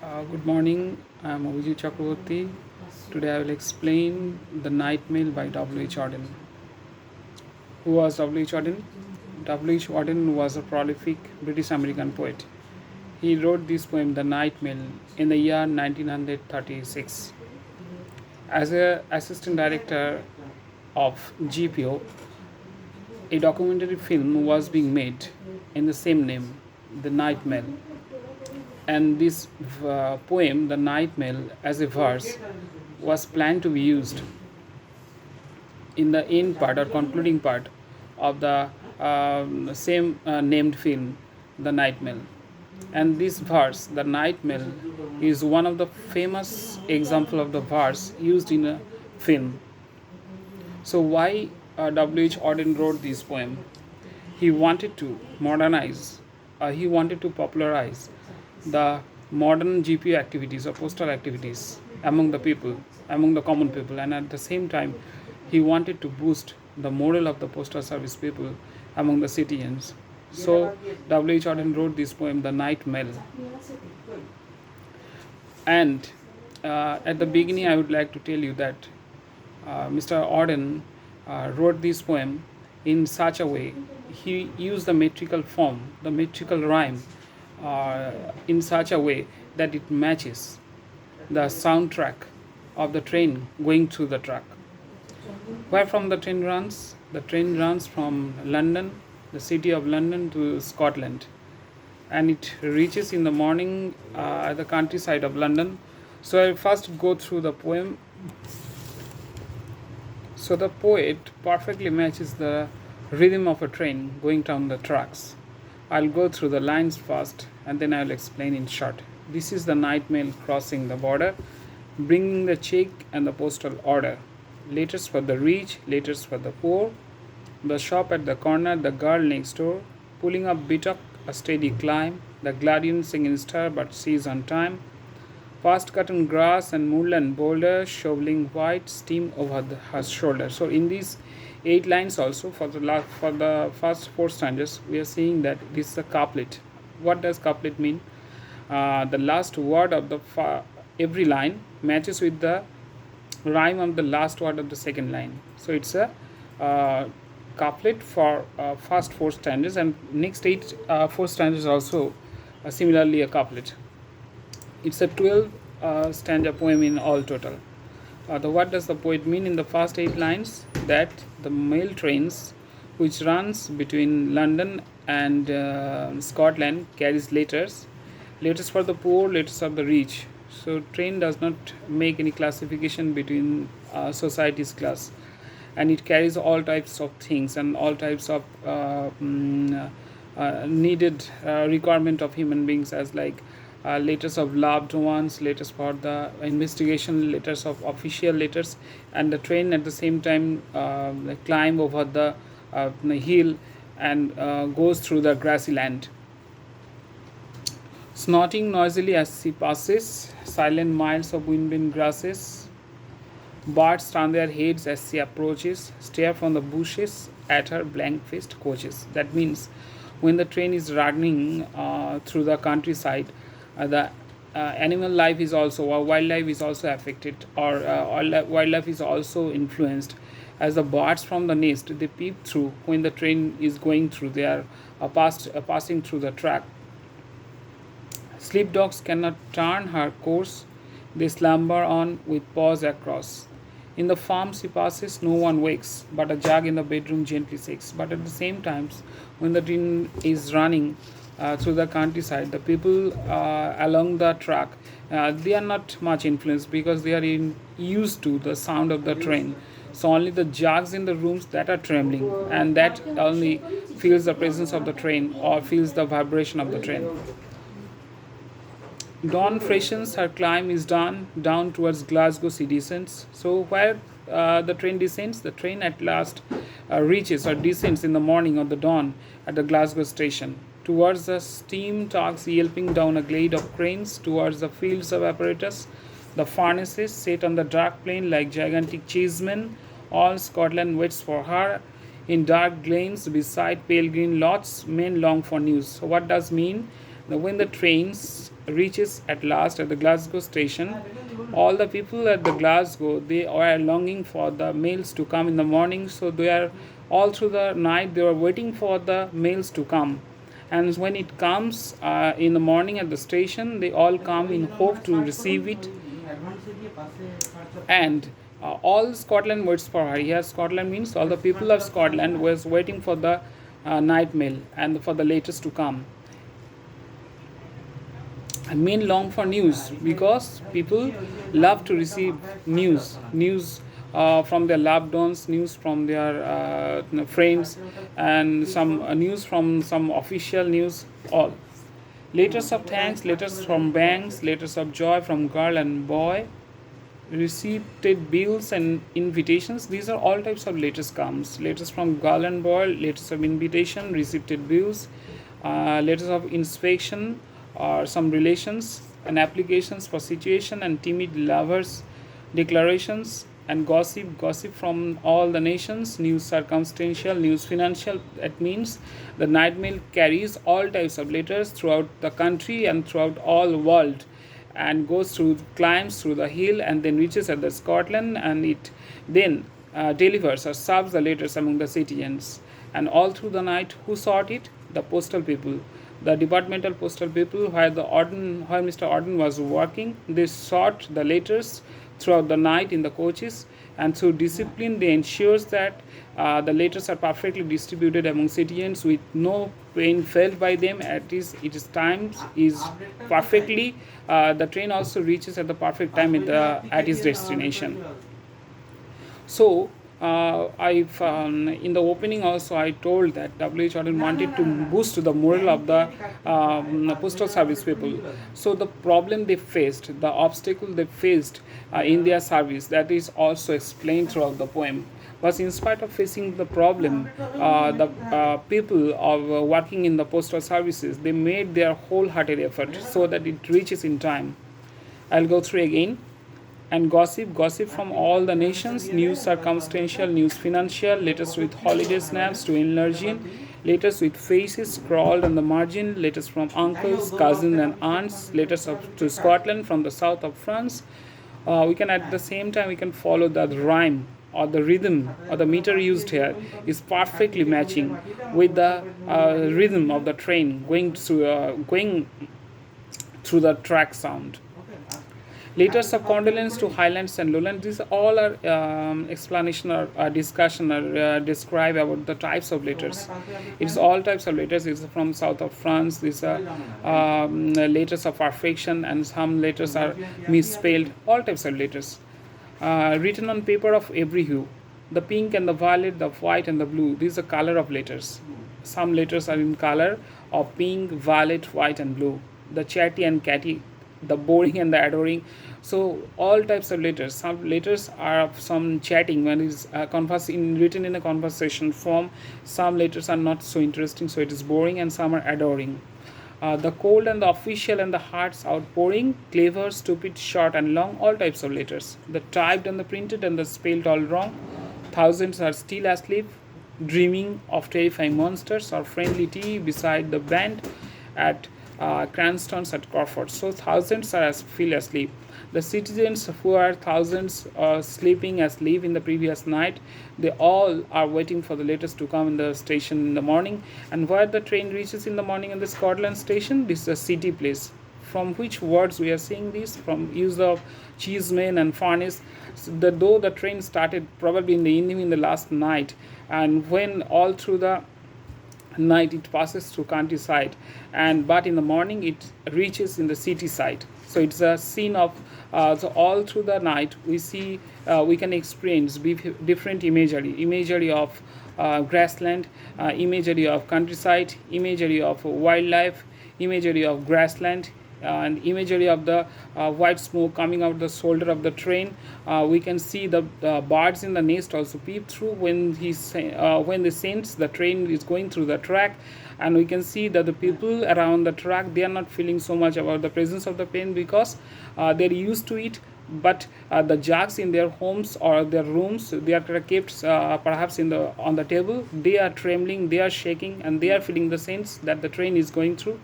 Good morning. I'm Avijit Chakraborty. Today I will explain The Night Mail by W H Auden. Who was W H Auden? W H Auden was a prolific British American poet. He wrote this poem, The Night Mail, in the year 1936. As an assistant director of GPO, a documentary film was being made in the same name, The Night Mail. And this poem, The Night Mail, as a verse, was planned to be used in the end part or concluding part of the same named film, The Night Mail. And this verse, The Night Mail, is one of the famous example of the verse used in a film. So why W H Auden wrote this poem? He wanted to modernize, he wanted to popularize the modern GPO activities or postal activities among the people, among the common people, and at the same time, he wanted to boost the morale of the postal service people among the citizens. So W H Auden wrote this poem, The Night Mail. And at the beginning, I would like to tell you that Mr. Auden wrote this poem in such a way. He used the metrical form, the metrical rhyme, in such a way that it matches the soundtrack of the train going through the track. Where from the train runs? The train runs from London, the city of London, to Scotland, and it reaches in the morning at the countryside of London. So I first go through the poem. So the poet perfectly matches the rhythm of a train going down the tracks. I'll go through the lines first and then I'll explain in short. This is the night mail crossing the border, bringing the check and the postal order. Letters for the rich, letters for the poor. The shop at the corner, the girl next door, pulling up buttock, a steady climb. The gladian singing star but sees on time. Fast cutting grass and moorland boulder, shoveling white steam over her shoulder. So in these 8 lines also for the first 4 stanzas, we are seeing that this is a couplet. What does couplet mean? The last word of the every line matches with the rhyme of the last word of the second line. So it's a couplet for first 4 stanzas, and next 4 stanzas also similarly a couplet. It's a 12 stanza poem in all total. What does the poet mean in the first 8 lines? That the mail trains which runs between London and Scotland carries letters for the poor, letters of the rich. So train does not make any classification between society's class, and it carries all types of things and all types of needed requirement of human beings, as like letters of loved ones, letters for the investigation, letters of official letters, and the train at the same time climb over the hill and goes through the grassy land. Snorting noisily as she passes, silent miles of wind-blown grasses. Birds turn their heads as she approaches, stare from the bushes at her blank-faced coaches. That means when the train is running through the countryside, the animal life is also, or wildlife is also affected, or wildlife is also influenced, as the birds from the nest, they peep through when the train is going through. They are passing through the track. Sleep dogs cannot turn her course, they slumber on with paws across. In the farm she passes, no one wakes, but a jug in the bedroom gently shakes. But at the same times, when the train is running through the countryside, the people along the track, they are not much influenced because they are used to the sound of the train. So only the jugs in the rooms that are trembling, and that only feels the presence of the train or feels the vibration of the train. Dawn freshens, her climb is done, down towards Glasgow she descends. So where the train descends, the train at last reaches or descends in the morning or the dawn at the Glasgow station. Towards the steam tugs yelping down a glade of cranes, towards the fields of apparatus, the furnaces set on the dark plain like gigantic cheesemen. All Scotland waits for her. In dark glens beside pale green lots, men long for news. So what does mean? When the trains reaches at last at the Glasgow station. All the people at the Glasgow, they are longing for the mails to come in the morning, so they are all through the night they were waiting for the mails to come. And when it comes in the morning at the station, they all come in hope to receive it. And all Scotland waits for her. Here Scotland means all the people of Scotland was waiting for the night mail and for the letters to come. And men long for news because people love to receive news from their loved ones, news from their friends, and some news from some official news. All letters of thanks, letters from banks, letters of joy from girl and boy, receipted bills and invitations. These are all types of letters comes. Letters from girl and boy, letters of invitation, receipted bills, letters of inspection or some relations, and applications for situation and timid lovers, declarations and gossip from all the nations, news circumstantial, news financial. That means the night mail carries all types of letters throughout the country and throughout all the world, and goes through, climbs through the hill, and then reaches at the Scotland, and it then delivers or serves the letters among the citizens. And all through the night, who sought it? The postal people, the departmental postal people, where Mr. Auden was working. They sought the letters throughout the night in the coaches, and through discipline they ensures that the letters are perfectly distributed among citizens with no pain felt by them. It is times is perfectly. The train also reaches at the perfect time at its destination. So in the opening also I told that W H Auden wanted to boost the morale of the postal service people. So the problem they faced, the obstacle they faced in their service, that is also explained throughout the poem. But in spite of facing the problem, the people of working in the postal services, they made their wholehearted effort so that it reaches in time. I'll go through again. And gossip from all the nations, news circumstantial, news financial, letters with holiday snaps to enlarging, letters with faces scrawled on the margin, letters from uncles, cousins and aunts, letters to Scotland from the south of France. We can at the same time we can follow that rhyme or the rhythm or the meter used here is perfectly matching with the rhythm of the train going through the track sound. Letters of condolence to Highlands and Lowlands. These all are explanation or discussion or describe about the types of letters. It's all types of letters. It's from south of France. These are letters of perfection, and some letters are misspelled. All types of letters written on paper of every hue. The pink and the violet, the white and the blue. These are color of letters. Some letters are in color of pink, violet, white and blue. The chatty and catty, the boring and the adoring. So all types of letters. Some letters are of some chatting when it is written in a conversation form. Some letters are not so interesting, so it is boring, and some are adoring. The cold and the official and the hearts outpouring, clever, stupid, short and long, all types of letters. The typed and the printed and the spelled all wrong. Thousands are still asleep, dreaming of terrifying monsters, or friendly tea beside the band at Cranston's at Crawford. So thousands are feel asleep. The citizens who are thousands sleeping asleep in the previous night, they all are waiting for the letters to come in the station in the morning. And where the train reaches in the morning in the Scotland station, this is a city place. From which words we are seeing this? From use of cheeseman and furnace. So though the train started probably in the evening in the last night, and when all through the night it passes through countryside, but in the morning it reaches in the city side. So it's a scene of so all through the night we see we can experience different imagery of grassland, imagery of countryside, imagery of wildlife, imagery of grassland, and imagery of the white smoke coming out the shoulder of the train. We can see the birds in the nest also peep through when they sense the train is going through the track. And we can see that the people around the track, they are not feeling so much about the presence of the pain because they're used to it. But the jugs in their homes or their rooms, they are kept perhaps on the table. They are trembling, they are shaking, and they are feeling the sense that the train is going through.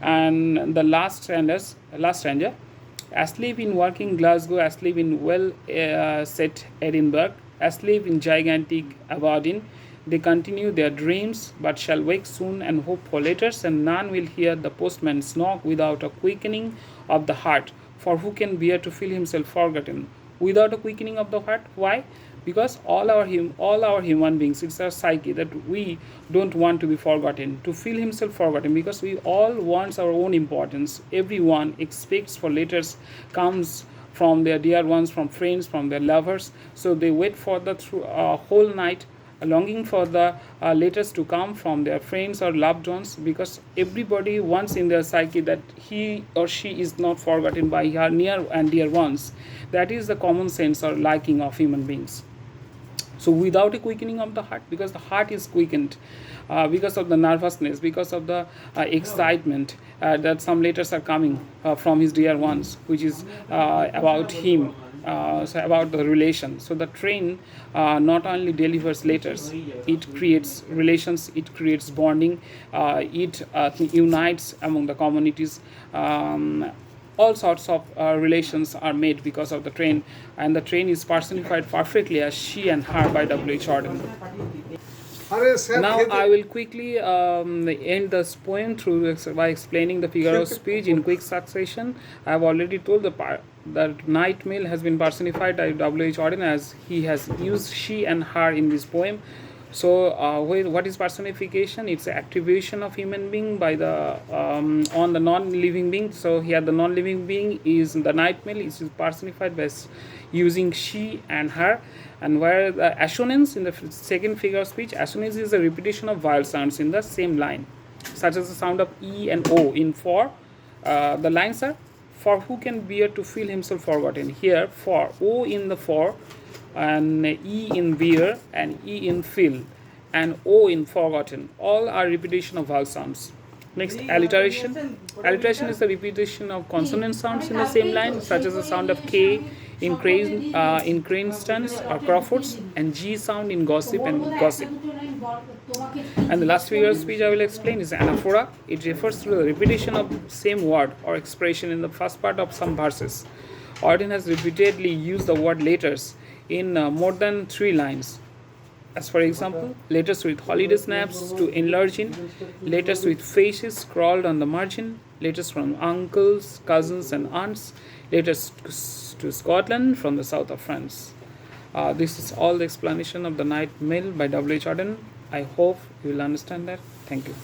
And the last stanza, asleep in working Glasgow, asleep in well set Edinburgh, asleep in gigantic Aberdeen, they continue their dreams, but shall wake soon and hope for letters, and none will hear the postman's knock without a quickening of the heart. For who can bear to feel himself forgotten? Without a quickening of the heart. Why? Because all our human beings, it's our psyche that we don't want to be forgotten, to feel himself forgotten, because we all want our own importance. Everyone expects for letters comes from their dear ones, from friends, from their lovers. So they wait for the whole night, longing for the letters to come from their friends or loved ones, because everybody wants in their psyche that he or she is not forgotten by her near and dear ones. That is the common sense or liking of human beings. So without a quickening of the heart, because the heart is quickened because of the nervousness, because of the excitement that some letters are coming from his dear ones, which is about him, so about the relation. So the train not only delivers letters, it creates relations, it creates bonding, it unites among the communities. All sorts of relations are made because of the train, and the train is personified perfectly as she and her by W H Auden. Now I will quickly end this poem by explaining the figure of speech in quick succession. I have already told that night mail has been personified by W H Auden, as he has used she and her in this poem. So what is personification? It's attribution of human being by the on the non-living being. So here the non-living being is the night mail, is personified by using she and her. And where the assonance in the second figure of speech, assonance is a repetition of vowel sounds in the same line, such as the sound of E and O in for. The lines are, for who can bear to feel himself forgotten. Here for, O in the for, and E in beer, and E in feel, and O in forgotten. All are repetition of vowel sounds. Next, alliteration. Alliteration is the repetition of consonant sounds in the same line, such as the sound of K in Cranston's or Crawford's, and G sound in gossip and gossip. And the last figure of speech I will explain is anaphora. It refers to the repetition of same word or expression in the first part of some verses. Auden has repeatedly used the word letters in more than 3 lines. As for example, letters with holiday snaps to enlarge in, letters with faces scrawled on the margin, letters from uncles, cousins and aunts, letters to Scotland from the south of France. This is all the explanation of the night mail by W H Auden. I hope you will understand that. Thank you.